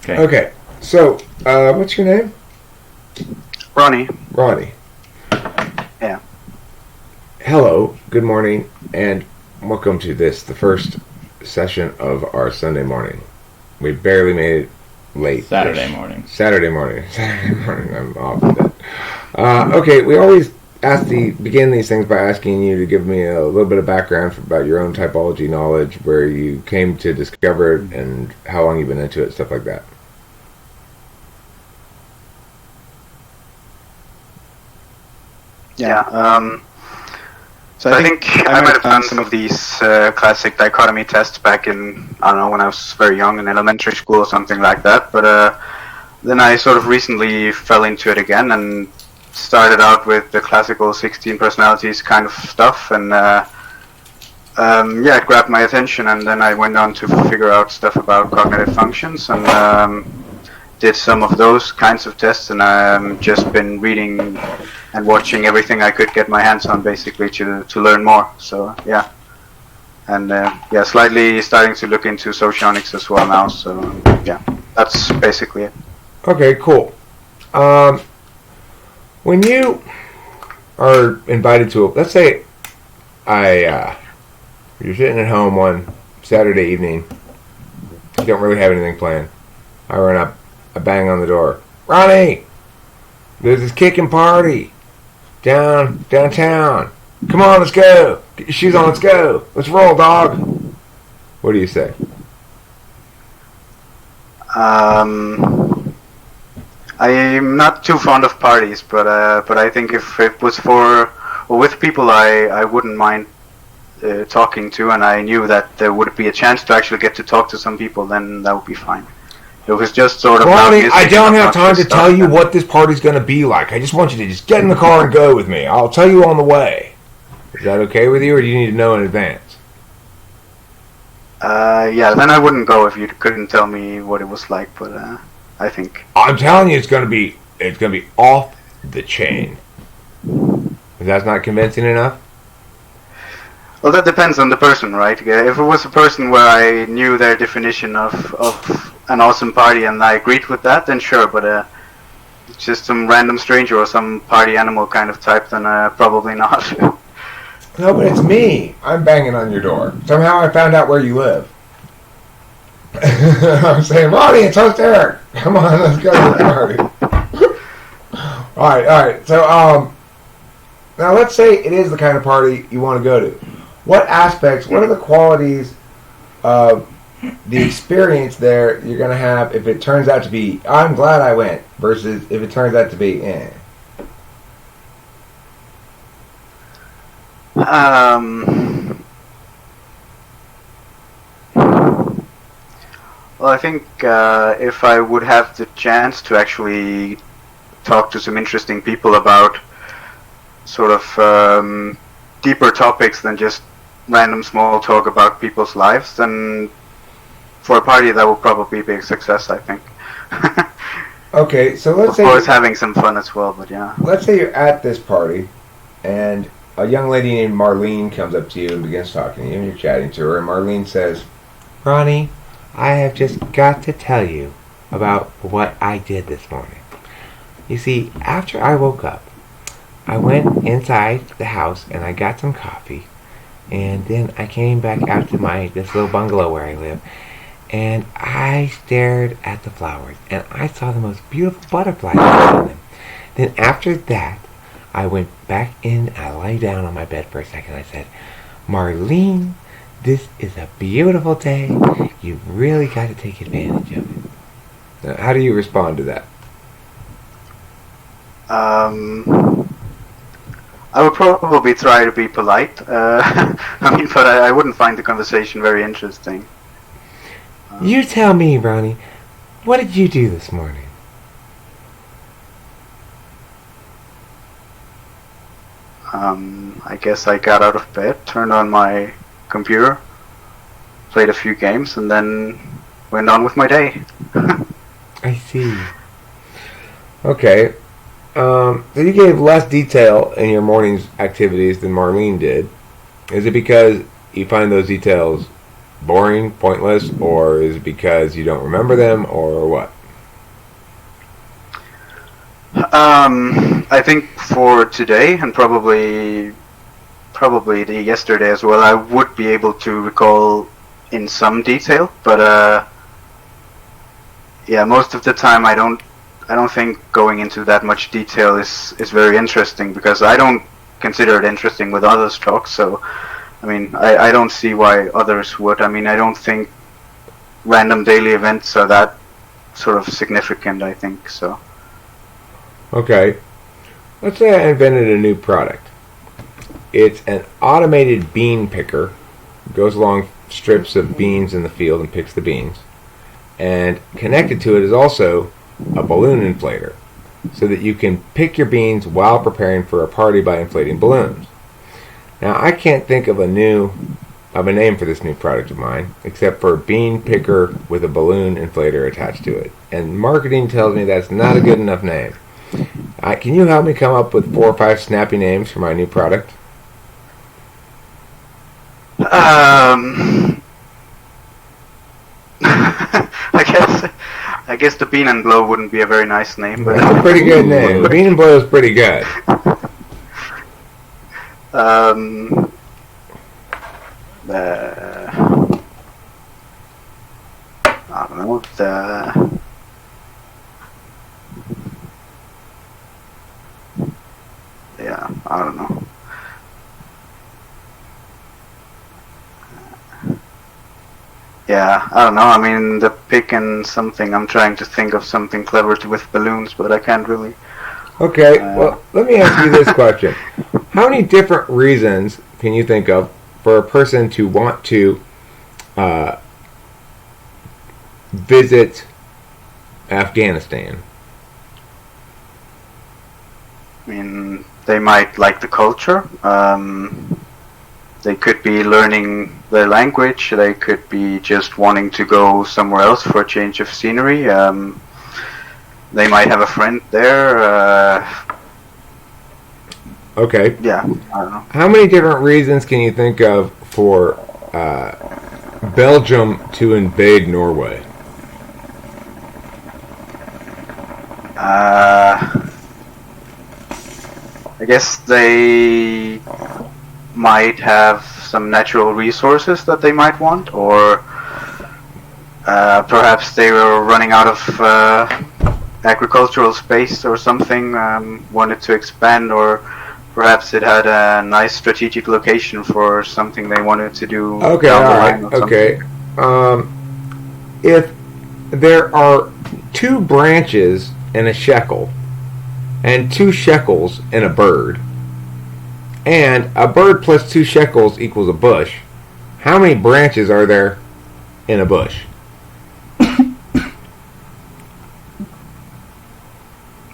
Okay. Okay. So, what's your name? Ronnie. Ronnie. Yeah. Hello. Good morning, and welcome to this, the first session of our Sunday morning. We barely made it late. Saturday morning. Saturday morning. I'm off with that. Okay. We always begin these things by asking you to give me a little bit of background about your own typology knowledge, where you came to discover it, and how long you've been into it, stuff like that. Yeah. So I think I might have done some of these classic dichotomy tests back in, I don't know, when I was very young in elementary school or something like that. But then I sort of recently fell into it again and started out with the classical 16 personalities kind of stuff. And yeah, it grabbed my attention. And then I went on to figure out stuff about cognitive functions and did some of those kinds of tests. And I've just been reading and watching everything I could get my hands on, basically, to learn more. So yeah, and yeah, slightly starting to look into socionics as well now. So yeah, that's basically it. Okay, cool. When you are invited to let's say you're sitting at home one Saturday evening, you don't really have anything planned. I run up, I bang on the door. Ronnie, there's this kicking party downtown. Come on, let's go. Get your shoes on, let's go. Let's roll, dog. What do you say? I'm not too fond of parties, but I think if it was for or with people I wouldn't mind talking to, and I knew that there would be a chance to actually get to talk to some people, then that would be fine. It was just sort of. Ronnie, I don't have time to tell you what this party's going to be like. I just want you to just get in the car and go with me. I'll tell you on the way. Is that okay with you, or do you need to know in advance? Yeah, then I wouldn't go if you couldn't tell me what it was like. But I think I'm telling you, it's going to be off the chain. If that's not convincing enough. Well, that depends on the person, right? If it was a person where I knew their definition of an awesome party and I agreed with that, then sure. But it's just some random stranger or some party animal kind of type, then probably not. No, but it's me. I'm banging on your door. Somehow I found out where you live. I'm saying, Ronnie, it's host Eric. Come on, let's go to the party. All right. So, now let's say it is the kind of party you want to go to. What aspects, what are the qualities of the experience there you're going to have if it turns out to be, I'm glad I went, versus if it turns out to be, eh? Well, I think if I would have the chance to actually talk to some interesting people about sort of deeper topics than just random small talk about people's lives, then for a party that would probably be a success, I think. Okay, so let's say... Of course, having some fun as well, but yeah. Let's say you're at this party, and a young lady named Marlene comes up to you and begins talking to you, and you're chatting to her, and Marlene says, Ronnie, I have just got to tell you about what I did this morning. You see, after I woke up, I went inside the house and I got some coffee, and then I came back out to this little bungalow where I live, and I stared at the flowers, and I saw the most beautiful butterflies on them. Then after that, I went back in, I lay down on my bed for a second, I said, Marlene, this is a beautiful day. You've really got to take advantage of it. Now, how do you respond to that? I would probably try to be polite. But I wouldn't find the conversation very interesting. You tell me, Ronnie, what did you do this morning? I guess I got out of bed, turned on my computer, played a few games, and then went on with my day. I see. Okay. So you gave less detail in your morning's activities than Marlene did. Is it because you find those details boring, pointless, or is it because you don't remember them, or what? I think for today and probably the yesterday as well, I would be able to recall in some detail, but yeah, most of the time I don't think going into that much detail is very interesting because I don't consider it interesting with others talk. So I mean, I don't see why others would. I mean, I don't think random daily events are that sort of significant, I think so. Okay. Let's say I invented a new product. It's an automated bean picker. It goes along strips of beans in the field and picks the beans. And connected to it is also a balloon inflator, so that you can pick your beans while preparing for a party by inflating balloons. Now, I can't think of a name for this new product of mine, except for bean picker with a balloon inflator attached to it. And marketing tells me that's not a good enough name. Can you help me come up with 4 or 5 snappy names for my new product? I guess the Bean and Blow wouldn't be a very nice name, but that's a pretty good name. The Bean and Blow is pretty good. I don't know. Yeah, I don't know. Yeah, I don't know. I mean, the pick and something. I'm trying to think of something clever with balloons, but I can't really. Okay, well, let me ask you this question. How many different reasons can you think of for a person to want to visit Afghanistan? I mean, they might like the culture. They could be learning their language. They could be just wanting to go somewhere else for a change of scenery. They might have a friend there. Okay. Yeah, I don't know. How many different reasons can you think of for Belgium to invade Norway? I guess they might have some natural resources that they might want, or perhaps they were running out of agricultural space or something, wanted to expand, or perhaps it had a nice strategic location for something they wanted to do down the line or something. Okay. If there are 2 branches in a shekel and 2 shekels in a bird, and a bird plus 2 shekels equals a bush, how many branches are there in a bush?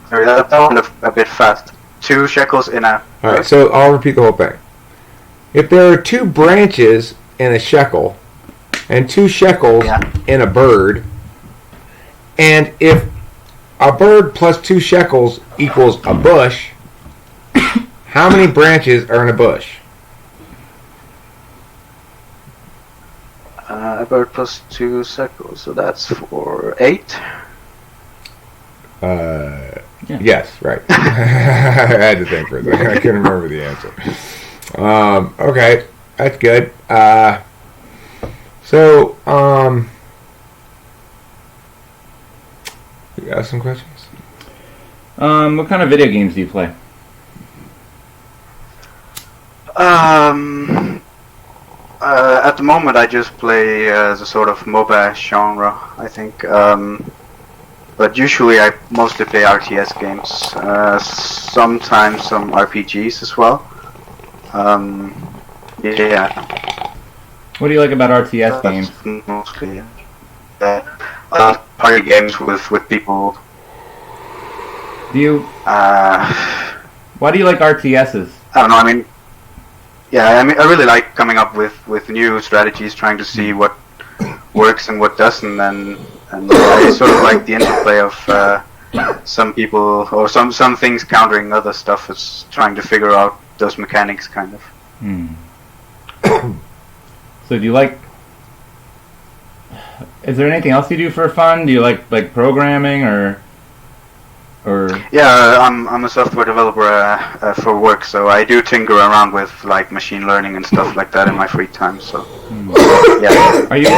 Sorry, that went a bit fast. 2 shekels in a... Alright, so I'll repeat the whole thing. If there are 2 branches in a shekel and 2 shekels in a bird, and if a bird plus 2 shekels equals a bush, how many branches are in a bush? A bird plus 2 shekels, so that's for 8. Yes, right. I had to think for a second. I couldn't remember the answer. Okay, that's good. You got some questions? What kind of video games do you play? At the moment, I just play the sort of MOBA genre, I think. But usually, I mostly play RTS games. Sometimes some RPGs as well. Yeah. What do you like about RTS games? Mostly. Party games with people. Do you? Why do you like RTSs? I don't know. I mean, yeah. I mean, I really like coming up with new strategies, trying to see what works and what doesn't, and I sort of like the interplay of some people or some things countering other stuff. Is trying to figure out those mechanics, kind of. So do you like? Is there anything else you do for fun? Do you like programming or? or Yeah, I'm a software developer for work, so I do tinker around with like machine learning and stuff like that in my free time. So yeah. are you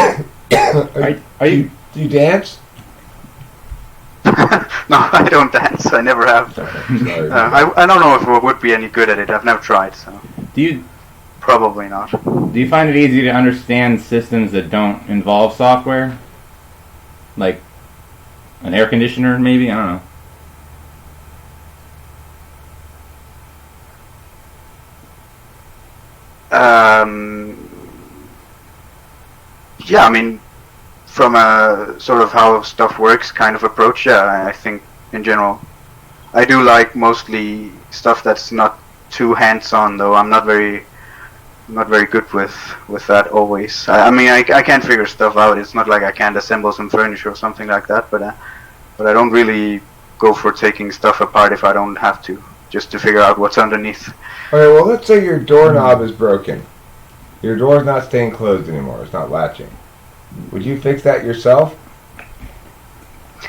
are you Do you dance? No, I don't dance. I never have. Sorry. I don't know if I would be any good at it. I've never tried, so do you probably not. do you find it easy to understand systems that don't involve software, like an air conditioner, maybe? I don't know. Yeah, I mean, from a sort of how stuff works kind of approach, yeah, I think in general, I do like mostly stuff that's not too hands-on, though. I'm not very good with that always. I mean, I can't figure stuff out. It's not like I can't assemble some furniture or something like that, but I don't really go for taking stuff apart if I don't have to, just to figure out what's underneath. Okay, well, let's say your doorknob is broken. Your door's not staying closed anymore. It's not latching. Would you fix that yourself?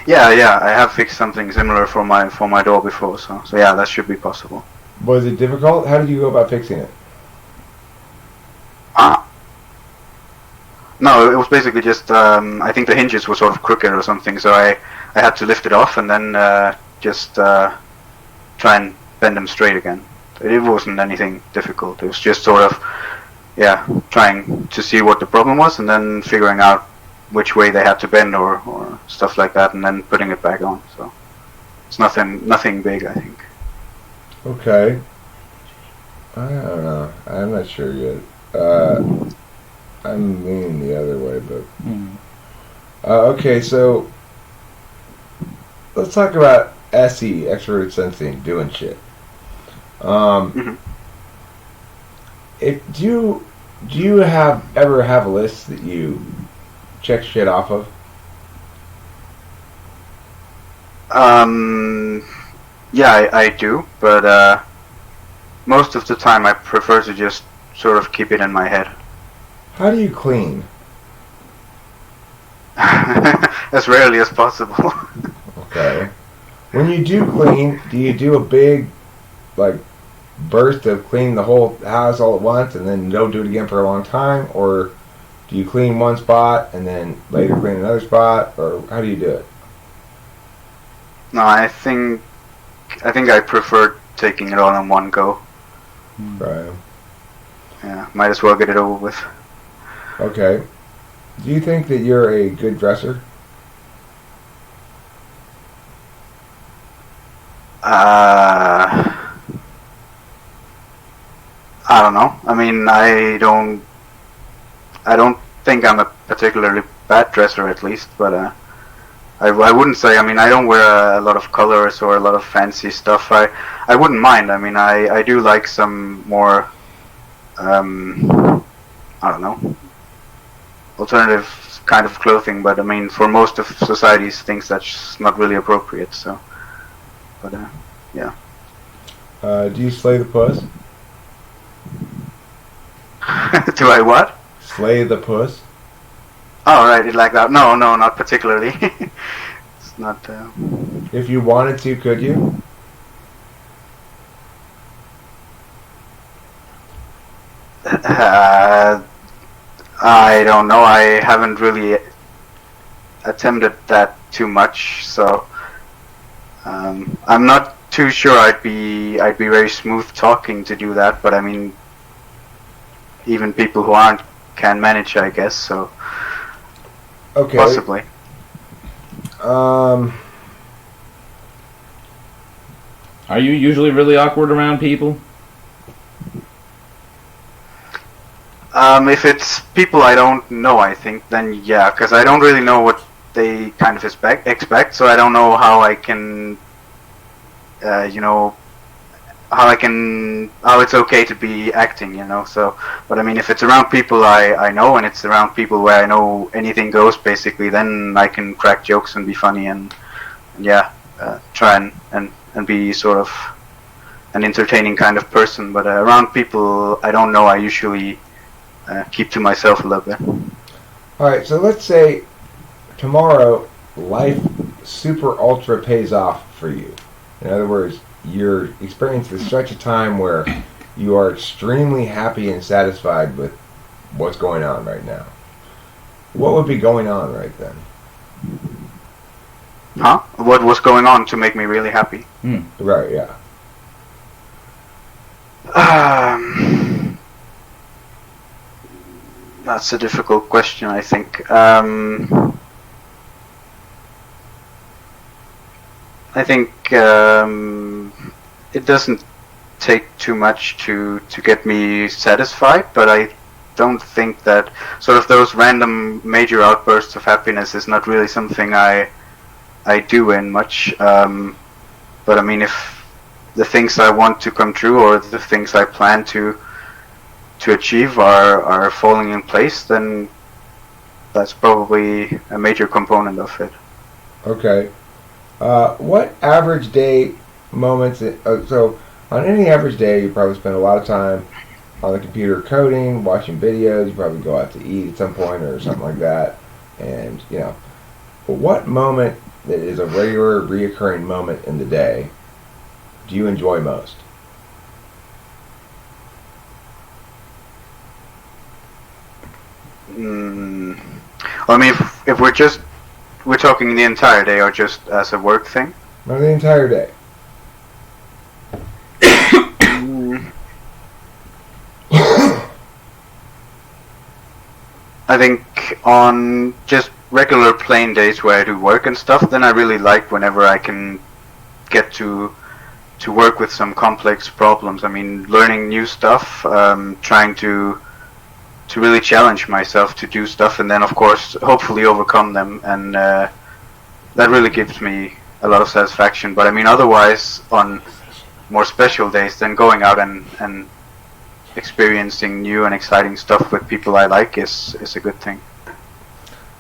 Yeah, I have fixed something similar for my door before, so yeah, that should be possible. Was it difficult? How did you go about fixing it? No, it was basically just I think the hinges were sort of crooked or something, so I had to lift it off and then just try and bend them straight again. It wasn't anything difficult. It was just sort of trying to see what the problem was and then figuring out which way they had to bend or stuff like that, and then putting it back on. So it's nothing big, I think. Okay. I don't know. I'm not sure yet. I'm leaning the other way, but okay. So let's talk about SE, extrovert sensing, doing shit. If do you ever have a list that you check shit off of? Yeah, I do, but most of the time I prefer to just sort of keep it in my head. How do you clean? As rarely as possible. Okay. When you do clean, do you do a big, like, burst of cleaning the whole house all at once and then don't do it again for a long time? Or do you clean one spot and then later clean another spot? Or how do you do it? No, I think I prefer taking it all in one go. Right. Yeah, might as well get it over with. Okay. Do you think that you're a good dresser? I don't know. I mean, I don't think I'm a particularly bad dresser, at least, but I wouldn't say. I mean, I don't wear a lot of colors or a lot of fancy stuff. I wouldn't mind. I mean, I do like some more, I don't know, alternative kind of clothing. But I mean, for most of society's things, that's not really appropriate. So, but yeah. Do you slay the puss? Do I what? Slay the puss? Oh, right, it like that. No, not particularly. It's not. If you wanted to, could you? I don't know. I haven't really attempted that too much, so I'm not too sure. I'd be very smooth talking to do that, but I mean, even people who aren't can manage, I guess. So Okay. possibly. Are you usually really awkward around people? If it's people I don't know, I think, then yeah, because I don't really know what they kind of expect, so I don't know how I can, how it's okay to be acting, so, but I mean, if it's around people I know, and it's around people where I know anything goes, basically, then I can crack jokes and be funny, and yeah, try and be sort of an entertaining kind of person, but around people I don't know, I usually keep to myself a little bit. Alright, so let's say tomorrow life super ultra pays off for you. In other words, you're experiencing such a time where you are extremely happy and satisfied with what's going on right now. What would be going on right then? Huh? What was going on to make me really happy? Right, yeah. That's a difficult question, I think. I think it doesn't take too much to get me satisfied, but I don't think that sort of those random major outbursts of happiness is not really something I do in much. But I mean, if the things I want to come true or the things I plan to achieve are falling in place, then that's probably a major component of it. Okay. What average day moments? So, on any average day, you probably spend a lot of time on the computer coding, watching videos. You probably go out to eat at some point or something like that. And, but what moment that is a regular, reoccurring moment in the day do you enjoy most? I mean, if we're talking the entire day or just as a work thing? No, the entire day. I think on just regular plain days where I do work and stuff, then I really like whenever I can get to work with some complex problems. I mean, learning new stuff, trying to really challenge myself to do stuff, and then of course hopefully overcome them, and that really gives me a lot of satisfaction. But I mean, otherwise on more special days, then going out and experiencing new and exciting stuff with people I like is a good thing.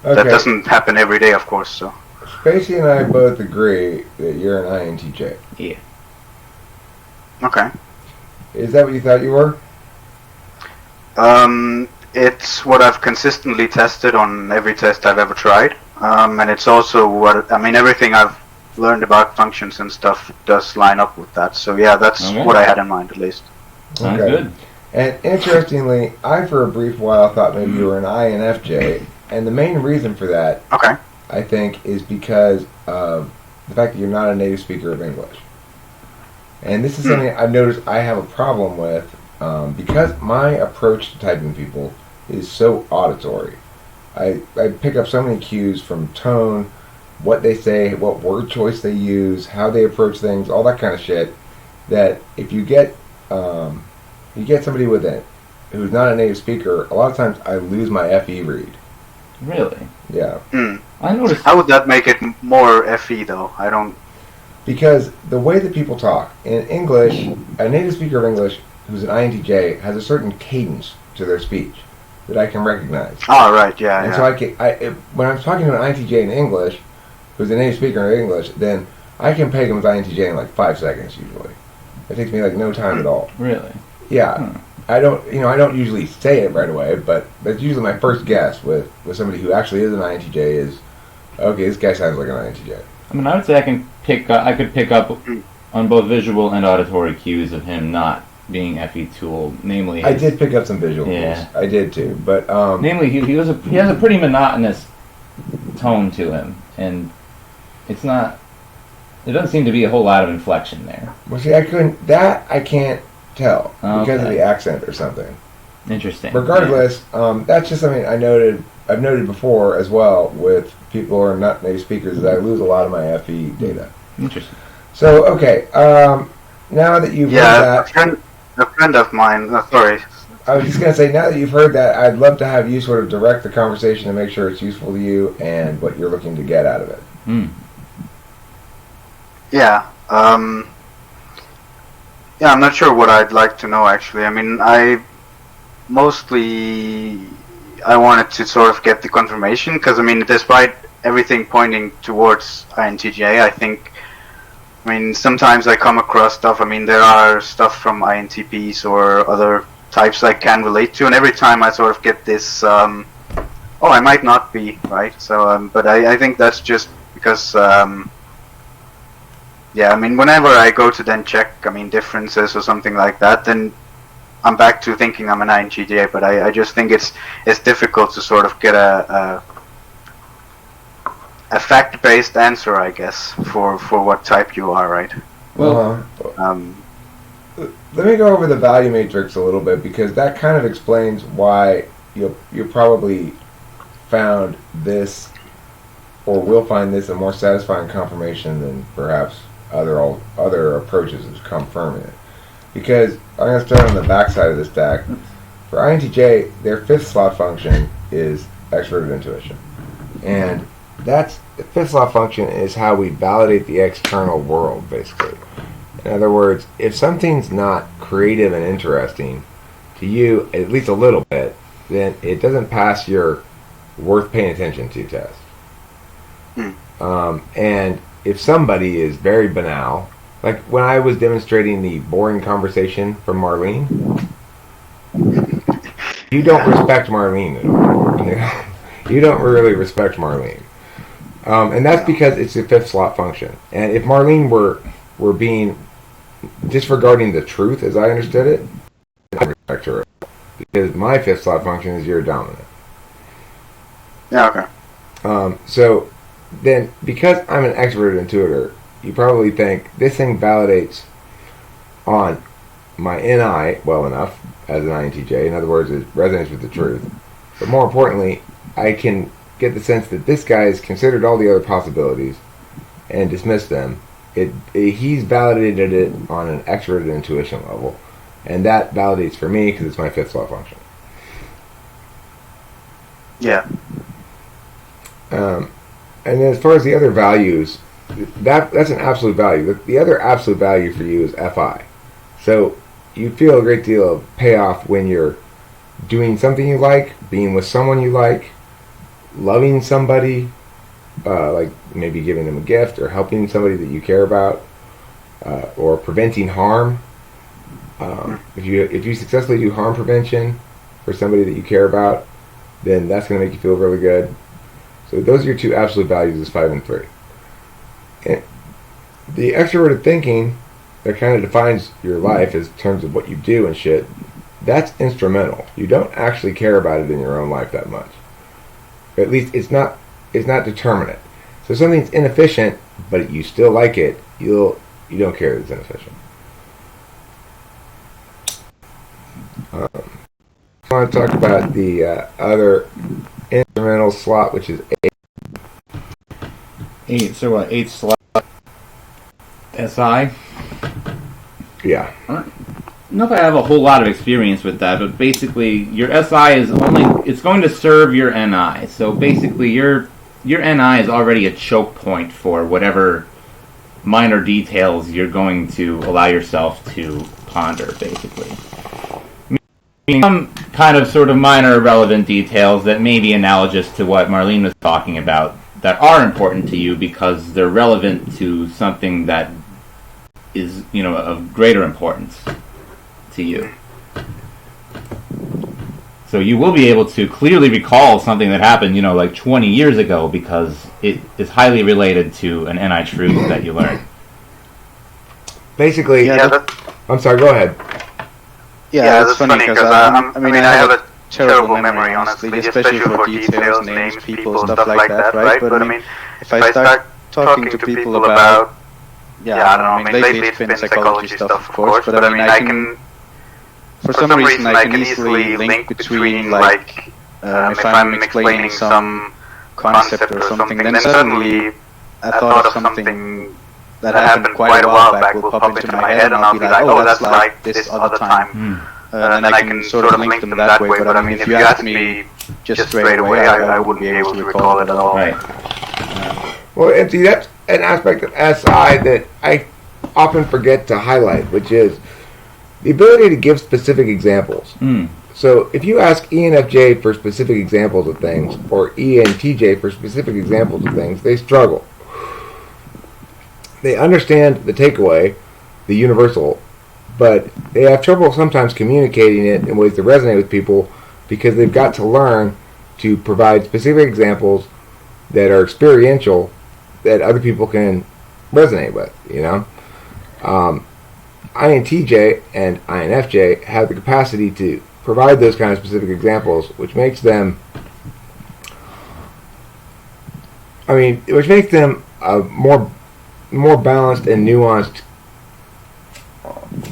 Okay. That doesn't happen every day, of course. So Spacey and I both agree that you're an INTJ. Yeah. okay. Is that what you thought you were? It's what I've consistently tested on every test I've ever tried, and it's also what I mean. Everything I've learned about functions and stuff does line up with that. So yeah, that's Okay. what I had in mind at least. Sounds Okay. good. And interestingly, I for a brief while thought maybe you were an INFJ, and the main reason for that, Okay. I think, is because of the fact that you're not a native speaker of English. And this is something I've noticed I have a problem with, because my approach to typing people is so auditory. I pick up so many cues from tone, what they say, what word choice they use, how they approach things, all that kind of shit, that if you get somebody with it who's not a native speaker, a lot of times I lose my FE read. Really? Yeah. I noticed. How would that make it more FE though? I don't. Because the way that people talk in English, a native speaker of English who's an INTJ has a certain cadence to their speech that I can recognize. Oh right, yeah, And yeah. so when I'm talking to an INTJ in English, who's a native speaker of English, then I can peg him as INTJ in like 5 seconds usually. It takes me like no time at all. Really? Yeah. I don't usually say it right away, but that's usually my first guess with somebody who actually is an INTJ is, okay, this guy sounds like an INTJ. I mean, I would say I could pick up on both visual and auditory cues of him not being FE tool, namely. I did pick up some visual cues. Yeah. I did too, but Namely, he has a pretty monotonous tone to him, and it's not. There doesn't seem to be a whole lot of inflection there. well, see, I can't tell because of Okay. the accent or something. Interesting. Regardless, that's just something I've noted before as well with people who are not native speakers, is I lose a lot of my FE data. Interesting. So, okay, now that you've heard Yeah, that, a friend of mine. Sorry. I was just going to say, now that you've heard that, I'd love to have you sort of direct the conversation to make sure it's useful to you and what you're looking to get out of it. Yeah. Yeah, I'm not sure what I'd like to know actually. I mean, I wanted to sort of get the confirmation because I mean, despite everything pointing towards INTJ, I think. I mean, sometimes I come across stuff. I mean, there are stuff from INTPs or other types I can relate to, and every time I sort of get this, oh, I might not be right. So, but I think that's just because, yeah, yeah, I mean, whenever I go to then check, I mean, differences or something like that, then I'm back to thinking I'm an INTJ. But I just think it's difficult to sort of get a fact-based answer, I guess, for what type you are, right? Well, let me go over the value matrix a little bit, because that kind of explains why you probably found this, or will find this, a more satisfying confirmation than perhaps other approaches have confirming it. Because I'm going to start on the backside of the stack. For INTJ, their fifth slot function is extroverted intuition, and the fifth slot function is how we validate the external world, basically. In other words, if something's not creative and interesting to you, at least a little bit, then it doesn't pass your worth paying attention to test. And if somebody is very banal, like when I was demonstrating the boring conversation from Marlene, you don't respect Marlene at all. You don't really respect Marlene. And that's because it's a fifth slot function. And if Marlene were being disregarding the truth as I understood it, I would respect her. Because my fifth slot function is your dominant. Yeah, okay. So then, because I'm an extroverted intuitor, you probably think this thing validates on my NI well enough as an INTJ. In other words, it resonates with the truth. But more importantly, I can get the sense that this guy has considered all the other possibilities and dismissed them. He's validated it on an extroverted intuition level, and that validates for me because it's my fifth slot function. Yeah. And then as far as the other values, that's an absolute value. The other absolute value for you is FI. So you feel a great deal of payoff when you're doing something you like, being with someone you like, loving somebody, like maybe giving them a gift or helping somebody that you care about, or preventing harm. If you successfully do harm prevention for somebody that you care about, then that's going to make you feel really good. So those are your two absolute values, is 5 and 3. And the extroverted thinking that kind of defines your life in terms of what you do and shit, that's instrumental. You don't actually care about it in your own life that much. At least it's not determinate. So if something's inefficient, but you still like it, you don't care that it's inefficient. I want to talk about the other instrumental slot, which is 8. So what? 8 slot SI. Yeah. I don't know if I have a whole lot of experience with that, but basically your SI is it's going to serve your NI. So basically your NI is already a choke point for whatever minor details you're going to allow yourself to ponder, basically. Some kind of sort of minor irrelevant details that may be analogous to what Marlene was talking about that are important to you because they're relevant to something that is, of greater importance to you. So you will be able to clearly recall something that happened, like 20 years ago because it is highly related to an NI truth that you learned. Basically, I'm sorry, go ahead. Yeah, that's funny because I have a terrible memory, honestly, especially for details, names, people, stuff like that, right? But I mean, if I start talking to people about, I don't know, lately it's been psychology stuff, of course, but I mean, I can, for some reason, I can easily link between, like, if I'm explaining some concept or something, then suddenly a thought of something that happened quite a while back will pop into my head, and I'll be like, oh, that's like this other time. And I can sort of link them that way, but I mean, if you ask me just straight away, I wouldn't be able to recall it at all. Right. Well, and see, that's an aspect of SI that I often forget to highlight, which is the ability to give specific examples. So if you ask ENFJ for specific examples of things, or ENTJ for specific examples of things, they struggle. They understand the takeaway, the universal, but they have trouble sometimes communicating it in ways that resonate with people because they've got to learn to provide specific examples that are experiential that other people can resonate with, you know? INTJ and INFJ have the capacity to provide those kind of specific examples, which makes them, more balanced and nuanced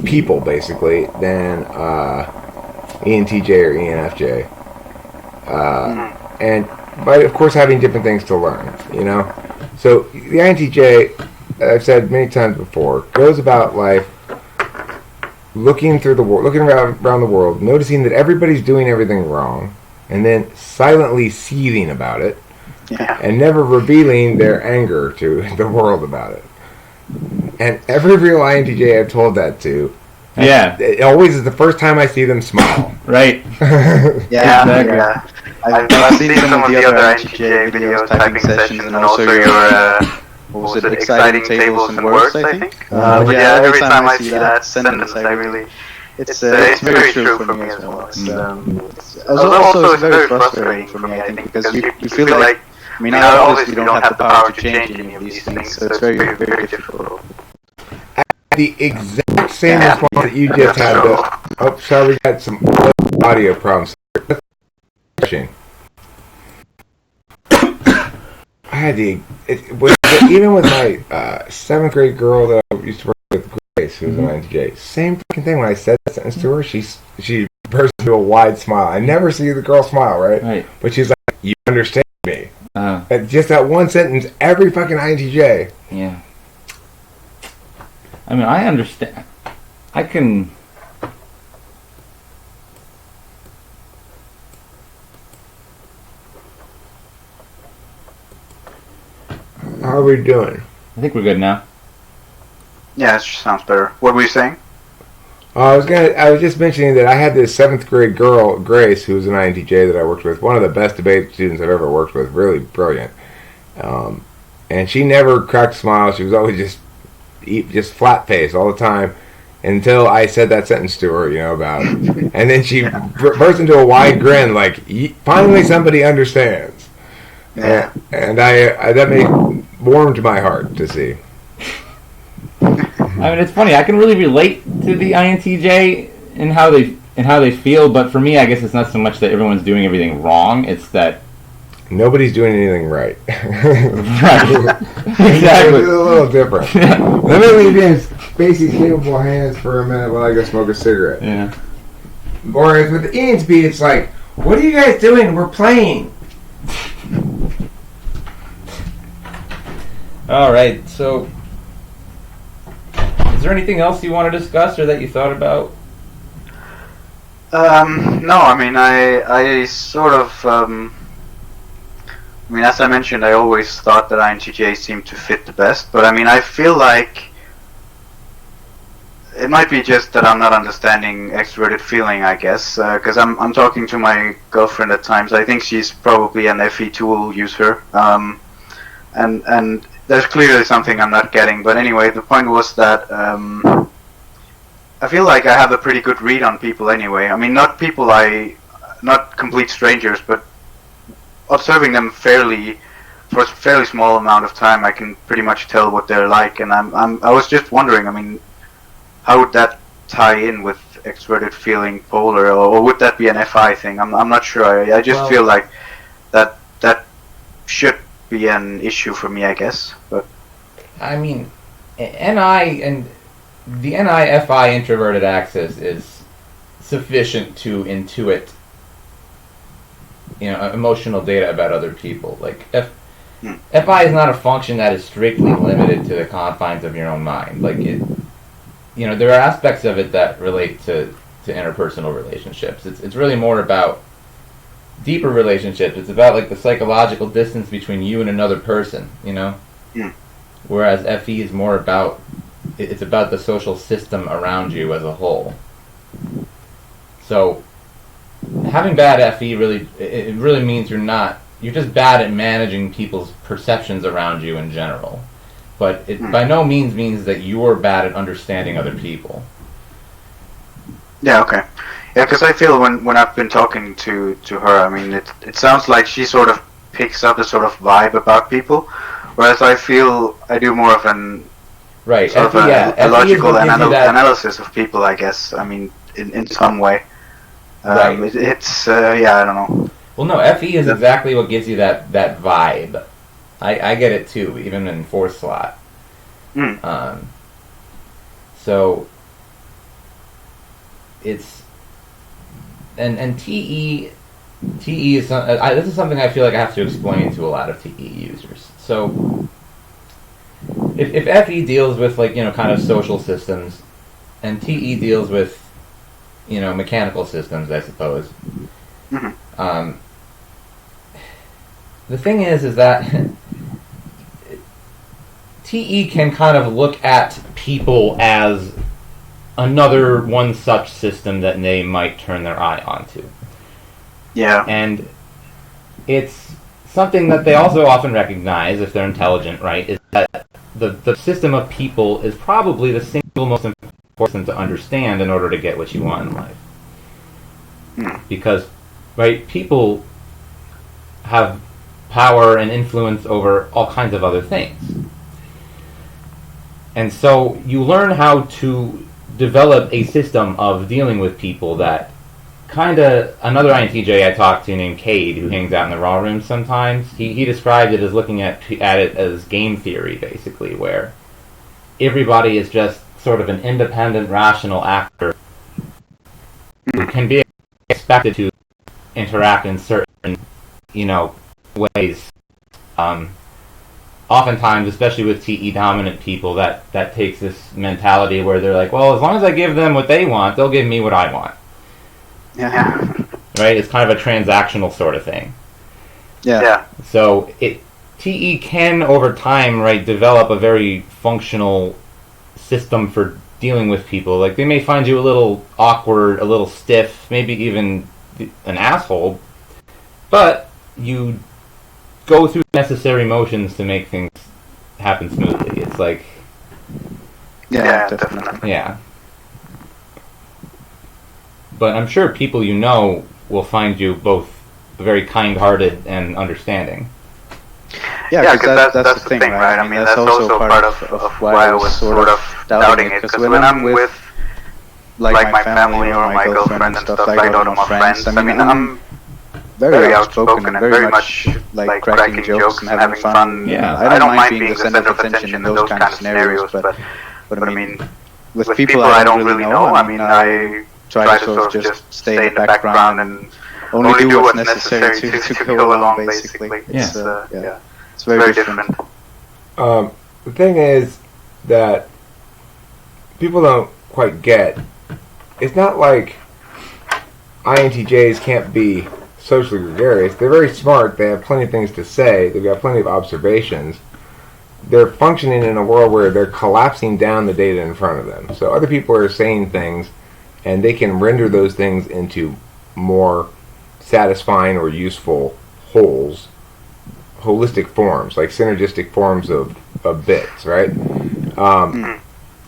people, basically, than ENTJ or ENFJ. And by, of course, having different things to learn, you know? So the INTJ, I've said many times before, goes about life looking through the world, looking around the world, noticing that everybody's doing everything wrong, and then silently seething about it, and never revealing their anger to the world about it. And every real INTJ I've told that to, it always is the first time I see them smile. Right. Exactly. I've seen some of the other INTJ videos, typing sessions, and also your what was it, exciting tables and words, I think. But every time I see that sentence, I really, it's very true for me as well. It's also very frustrating for me, I think, because you feel like, I mean, obviously we don't have the power to change any of these things, so it's very, very difficult. The exact same response that you just had. Oh, sorry, we got some audio problems. I had even with my 7th grade girl that I used to work with, Grace, who was an INTJ, same fucking thing. When I said that sentence to her, she burst into a wide smile. I never see the girl smile, right? But she's like, "You understand me?" And just that one sentence, every fucking INTJ. Yeah. I mean, I understand. I can. How are we doing? I think we're good now. Yeah, it sounds better. What were you saying? I was just mentioning that I had this 7th grade girl, Grace, who was an INTJ that I worked with. One of the best debate students I've ever worked with. Really brilliant. And she never cracked a smile. She was always just flat face all the time until I said that sentence to her, you know, about it. And then she burst into a wide grin, like, finally somebody understands. Yeah. And I that warmed my heart to see. I mean, it's funny. I can really relate to the INTJ and how they feel, but for me, I guess it's not so much that everyone's doing everything wrong. It's that nobody's doing anything right. Right. Exactly. It's a little different. Let me leave you in Spacey's capable hands for a minute while I go smoke a cigarette. Yeah. Whereas with the ENTP, it's like, what are you guys doing? We're playing. All right. So, is there anything else you want to discuss or that you thought about? No. I mean, I sort of. I mean, as I mentioned, I always thought that INTJ seemed to fit the best, but I mean, I feel like it might be just that I'm not understanding extroverted feeling, I guess, because I'm talking to my girlfriend at times. I think she's probably an FE2 user, and there's clearly something I'm not getting. But anyway, the point was that I feel like I have a pretty good read on people anyway. I mean, not complete strangers, but observing them for a fairly small amount of time, I can pretty much tell what they're like. And I was just wondering, I mean, how would that tie in with extroverted feeling polar, or would that be an FI thing? I'm not sure. I just feel like that should be an issue for me, I guess. But I mean, NI and the NI-FI introverted axis is sufficient to intuit, you know, emotional data about other people. Like FI is not a function that is strictly limited to the confines of your own mind. Like it, you know, there are aspects of it that relate to interpersonal relationships. It's really more about deeper relationships. It's about like the psychological distance between you and another person, you know? Whereas FE is more about, it's about the social system around you as a whole. So having bad FE it really means you're just bad at managing people's perceptions around you in general. But it by no means means that you're bad at understanding other people. Yeah, okay. Yeah, because I feel when I've been talking to her, I mean, it sounds like she sort of picks up a sort of vibe about people, Whereas I feel I do more of an Right. sort of a logical analysis of people, I guess. I mean, in some way. Right. It's I don't know. Well, no, FE is exactly what gives you that vibe. I get it too, even in 4th slot. So it's and TE is this is something I feel like I have to explain to a lot of TE users. So if FE deals with kind of social systems, and TE deals with mechanical systems, I suppose. The thing is that TE can kind of look at people as another one such system that they might turn their eye onto. Yeah. And it's something that they also often recognize, if they're intelligent, right, is that the system of people is probably the single most important to understand in order to get what you want in life. Because, right, people have power and influence over all kinds of other things. And so you learn how to develop a system of dealing with people that another INTJ I talked to named Cade, who hangs out in the raw room sometimes, he described it as looking at it as game theory, basically, where everybody is just sort of an independent, rational actor who can be expected to interact in certain, ways. Oftentimes, especially with TE dominant people, that takes this mentality where they're like, well, as long as I give them what they want, they'll give me what I want. Yeah. Right? It's kind of a transactional sort of thing. Yeah. So TE can, over time, right, develop a very functional system for dealing with people. Like, they may find you a little awkward, a little stiff, maybe even an asshole, but you go through necessary motions to make things happen smoothly. It's like... Yeah, definitely. Yeah. But I'm sure people will find you both very kind-hearted and understanding. Yeah, because that's the thing, right? I mean, that's also part of why I was sort of doubting it. Because when I'm with, like, my family or my girlfriend and stuff, like, I don't know, my friends, I mean, I'm very outspoken and very much like cracking jokes and having fun. Yeah. I don't mind being the center of attention in those kind of scenarios, but I mean, with people I don't really know, I mean, I try to sort of just stay in the background and only do what's necessary to go along, basically. It's very different. The thing is that people don't quite get, it's not like INTJs can't be socially gregarious. They're very smart. They have plenty of things to say. They've got plenty of observations. They're functioning in a world where they're collapsing down the data in front of them. So other people are saying things, and they can render those things into more satisfying or useful wholes, holistic forms, like synergistic forms of bits, right?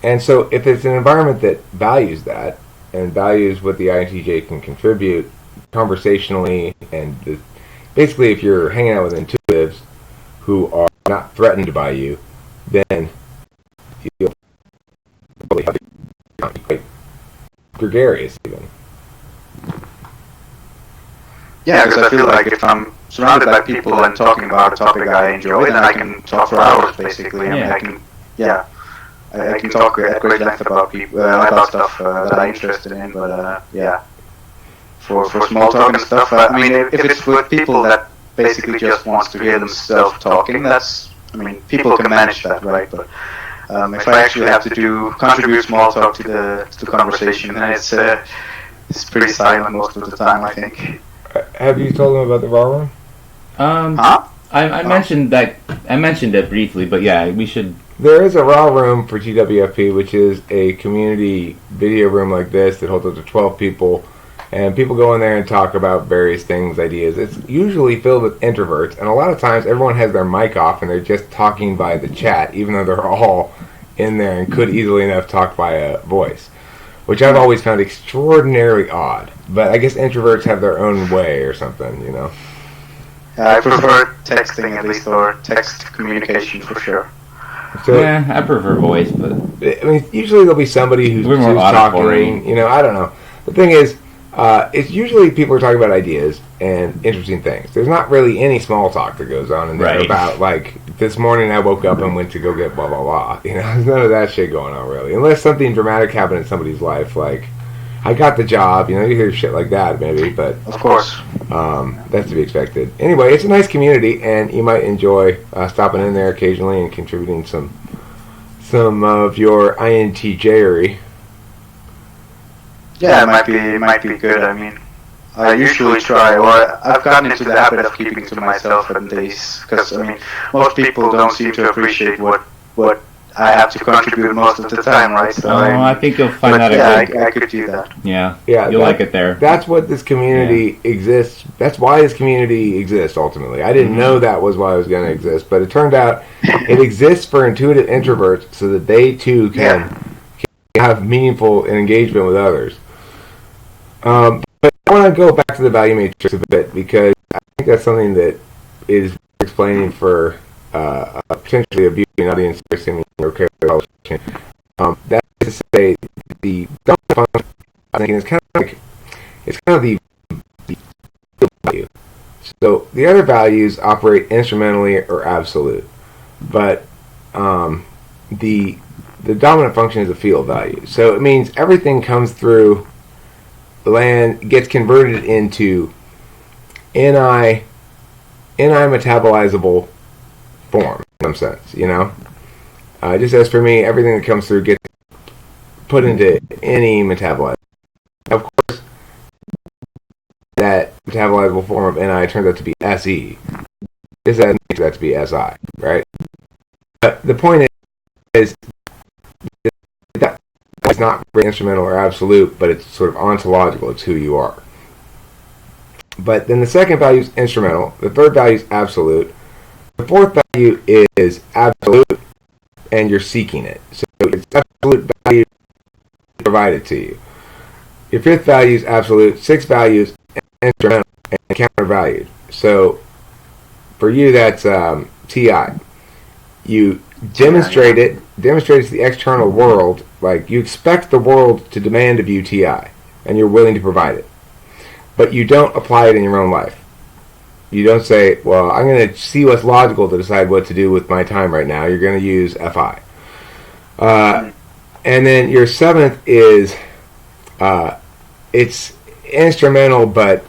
And so if it's an environment that values that, and values what the INTJ can contribute conversationally, and basically if you're hanging out with intuitives who are not threatened by you, then you'll probably have to be quite gregarious even. Yeah, because I feel like if I'm surrounded by people and talking about a topic I enjoy, then I can talk for hours, basically. I mean, I can talk at great length about people, about stuff that I'm interested in, but for small talk and stuff, I mean, if it's with people that basically just wants to hear themselves talking, people can manage that, right? But if I actually have to contribute small talk to the conversation, then it's pretty silent most of the time, I think. Have you told them about the raw room? I mentioned that. I mentioned it briefly, but yeah, we should. There is a raw room for TWFP, which is a community video room like this that holds up to 12 people, and people go in there and talk about various things, ideas. It's usually filled with introverts, and a lot of times everyone has their mic off and they're just talking by the chat, even though they're all in there and could easily enough talk by a voice, which I've always found extraordinarily odd. But I guess introverts have their own way or something, you know. I prefer texting at least, or text communication for sure. So, Yeah, I prefer voice, but I mean, usually there'll be somebody who's We're more auditory. talking. You know, I don't know. The thing is, it's usually people are talking about ideas and interesting things. There's not really any small talk that goes on in there Right. about, like, this morning I woke up and went to go get blah, blah, blah. You know, there's none of that shit going on, really. Unless something dramatic happened in somebody's life, like, I got the job. You know, you hear shit like that, maybe, but Of course. that's to be expected. Anyway, it's a nice community, and you might enjoy stopping in there occasionally and contributing some of your INTJ-ery. Yeah, it might be good. I mean, I usually try, or I've gotten into the habit of keeping to myself on days, because I mean, most people don't seem to appreciate what I have to contribute most of the time, right? So I think you'll find that yeah, a good. I could do that. Yeah, Yeah, you'll like it there. That's what this community exists. That's why this community exists, ultimately. I didn't know that was why it was going to exist, but it turned out it exists for intuitive introverts so that they, too, can have meaningful engagement with others. But I want to go back to the value matrix a bit, because I think that's something that is explaining for potentially a viewing audience, assuming you're okay with publishing. That is to say, the dominant function, I think, is kind of the value. So the other values operate instrumentally or absolute, but the dominant function is a field value. So it means everything comes through the land, gets converted into Ni metabolizable form, in some sense, you know? Just as for me, everything that comes through gets put into any metabolized. Of course, that metabolizable form of Ni turns out to be Se. This makes that to be Si, right? But the point is that it's not very instrumental or absolute, but it's sort of ontological. It's who you are. But then the second value is instrumental. The third value is absolute. The fourth value is absolute, and you're seeking it. So it's absolute value provided to you. Your fifth value is absolute. Sixth value is instrumental and countervalued. So for you, that's TI. You demonstrate it. Demonstrate it to the external world. Like, you expect the world to demand of you TI, and you're willing to provide it. But you don't apply it in your own life. You don't say, well, I'm going to see what's logical to decide what to do with my time right now. You're going to use FI. And then your seventh is, it's instrumental, but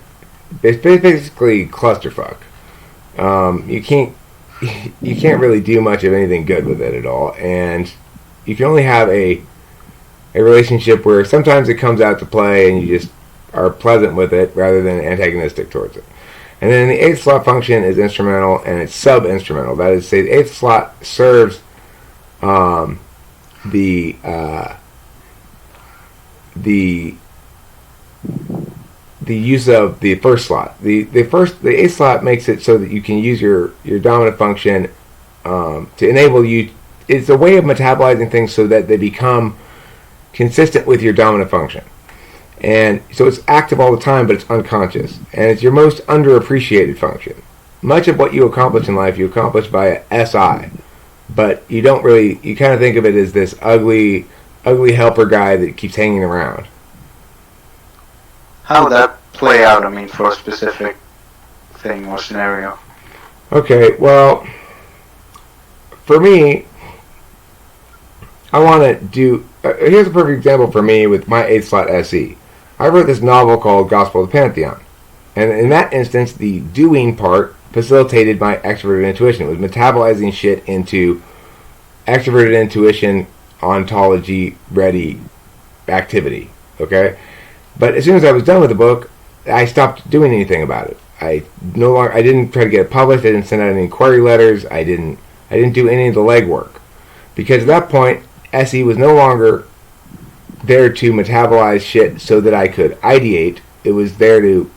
it's basically clusterfuck. You can't really do much of anything good with it at all. And you can only have a relationship where sometimes it comes out to play and you just are pleasant with it rather than antagonistic towards it. And then the eighth slot function is instrumental, and it's sub-instrumental. That is to say, the eighth slot serves the use of the first slot. The eighth slot makes it so that you can use your dominant function to enable you. It's a way of metabolizing things so that they become consistent with your dominant function. And so it's active all the time, but it's unconscious. And it's your most underappreciated function. Much of what you accomplish in life, you accomplish by a SI. But you don't really, you kind of think of it as this ugly helper guy that keeps hanging around. How would that play out, I mean, for a specific thing or scenario? Okay, well, for me, I want to do, here's a perfect example for me with my 8th slot SE. I wrote this novel called Gospel of the Pantheon. And in that instance, the doing part facilitated my extroverted intuition. It was metabolizing shit into extroverted intuition, ontology-ready activity. Okay? But as soon as I was done with the book, I stopped doing anything about it. I didn't try to get it published. I didn't send out any inquiry letters. I didn't do any of the legwork. Because at that point, SE was no longer there to metabolize shit so that I could ideate. It was there to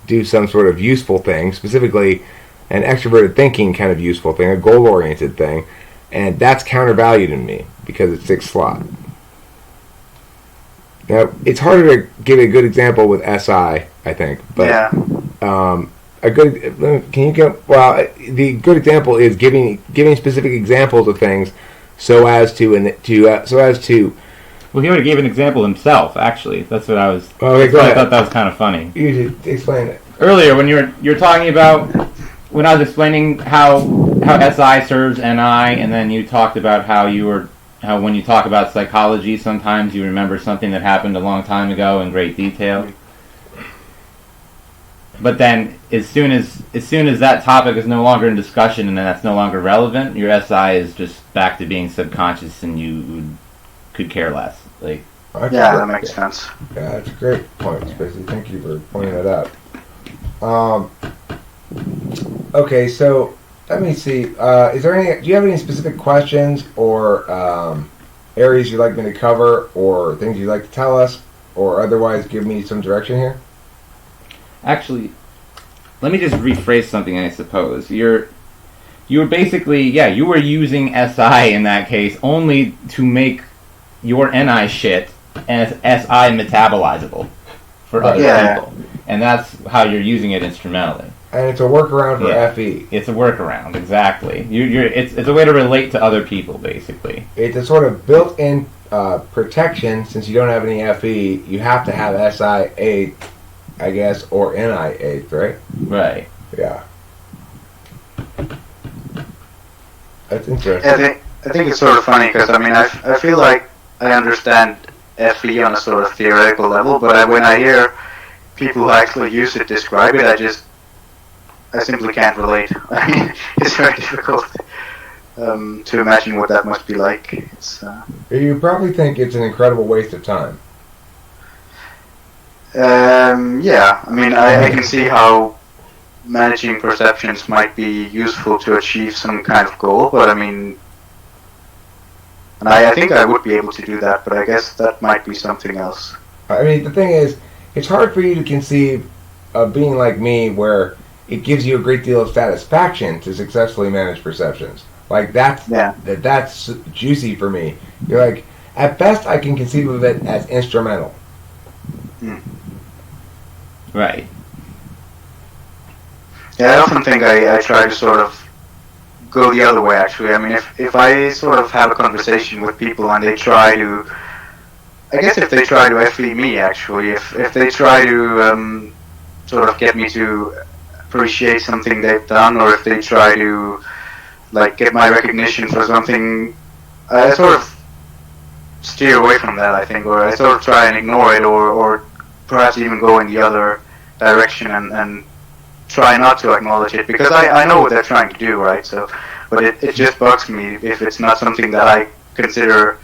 do some sort of useful thing, specifically an extroverted thinking kind of useful thing, a goal-oriented thing, and that's countervalued in me because it's 6th slot. Now, it's harder to give a good example with SI, I think, but a good. Can you go? Well, the good example is giving specific examples of things, so as to Well, he already gave an example himself. Actually, that's what I was. Okay, go ahead. I thought that was kind of funny. You should explain it. Earlier, when you're talking about when I was explaining how SI serves NI, and then you talked about how when you talk about psychology, sometimes you remember something that happened a long time ago in great detail. But then, as soon as that topic is no longer in discussion and then that's no longer relevant, your SI is just back to being subconscious, and you could care less. Like, Yeah, that makes sense. Yeah, that's a great point, Spacey. Thank you for pointing that out. Okay, so let me see. Do you have any specific questions or areas you'd like me to cover, or things you'd like to tell us, or otherwise give me some direction here? actually, let me just rephrase something. I suppose you were basically you were using SI in that case only to make your NI shit as SI metabolizable for other people, and that's how you're using it instrumentally. And it's a workaround for FE. It's a workaround, exactly. It's a way to relate to other people, basically. It's a sort of built-in protection. Since you don't have any FE, you have to have SI8, I guess, or NI8, right? Right. Yeah. That's interesting. I think it's sort of funny because I feel like I understand FE on a sort of theoretical level, but when I hear people who actually use it describe it, I simply can't relate. I mean, it's very difficult to imagine what that must be like. You probably think it's an incredible waste of time. Yeah, I can see how managing perceptions might be useful to achieve some kind of goal, but and I think I would be able to do that, but I guess that might be something else. The thing is, it's hard for you to conceive of being like me where it gives you a great deal of satisfaction to successfully manage perceptions. Like that's juicy for me. You're like, at best I can conceive of it as instrumental. Right. Yeah, I often think I try to sort of go the other way, actually. If I sort of have a conversation with people and they try to... I guess if they try to FE me, actually, if they try to sort of get me to appreciate something they've done, or if they try to get my recognition for something, I sort of steer away from that, I think, or I sort of try and ignore it, or perhaps even go in the other direction and try not to acknowledge it, because I know what they're trying to do, right? So, but it just bugs me if it's not something that I consider,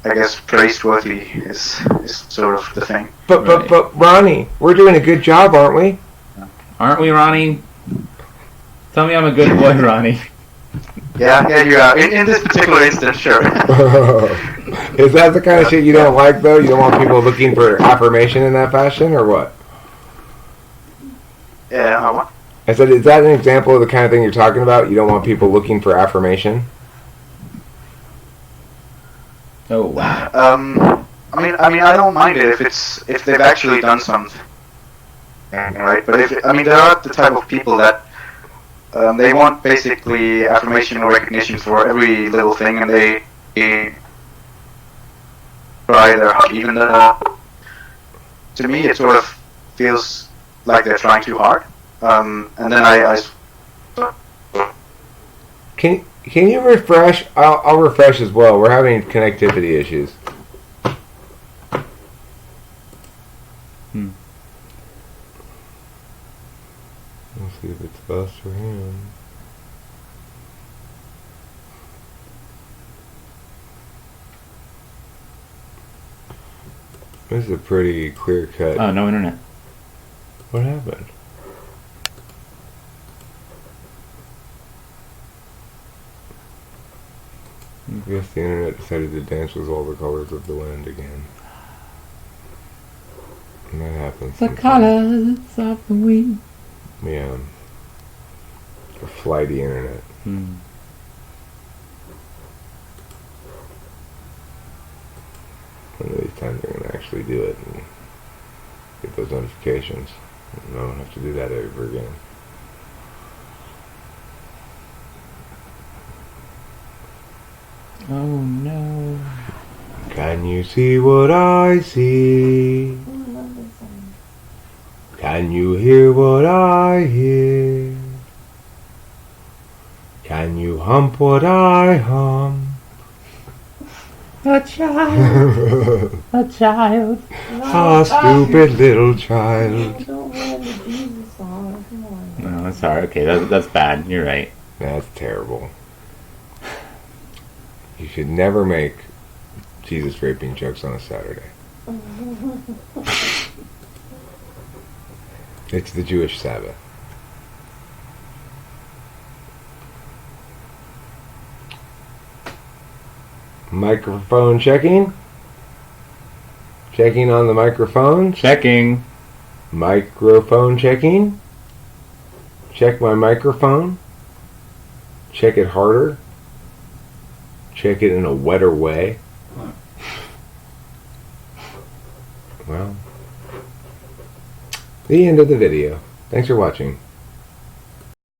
I guess, praiseworthy is sort of the thing. But Ronnie, we're doing a good job, aren't we? Aren't we, Ronnie? Tell me I'm a good boy, Ronnie. Yeah, you are. In this particular instance, sure. Is that the kind of shit you don't like, though? You don't want people looking for affirmation in that fashion, or what? Yeah, what? I said, is that an example of the kind of thing you're talking about? You don't want people looking for affirmation? Oh, wow. I don't mind it if they've actually done something, right? But there are the type of people that they want basically affirmation or recognition for every little thing, and they try their hard, even though to me it sort of feels like they're trying too hard. And then I Can you refresh? I'll refresh as well. We're having connectivity issues. Let's see if it's best for him. This is a pretty clear cut. Oh, no internet. What happened? I guess the internet decided to dance with all the colors of the wind again. And that happens. The colors of the wind. Yeah. A flighty internet. One of these times they're going to actually do it and get those notifications. I don't have to do that over again. Oh no. Can you see what I see? Can you hear what I hear? Can you hump what I hum? A child. A child. A stupid little child. Don't learn the Jesus song. Come on. No, that's hard. Okay, that's bad. You're right. That's terrible. You should never make Jesus raping jokes on a Saturday. It's the Jewish Sabbath. Microphone checking. Checking on the microphone. Checking. Microphone checking. Check my microphone. Check it harder. Check it in a wetter way. Well, the end of the video. Thanks for watching.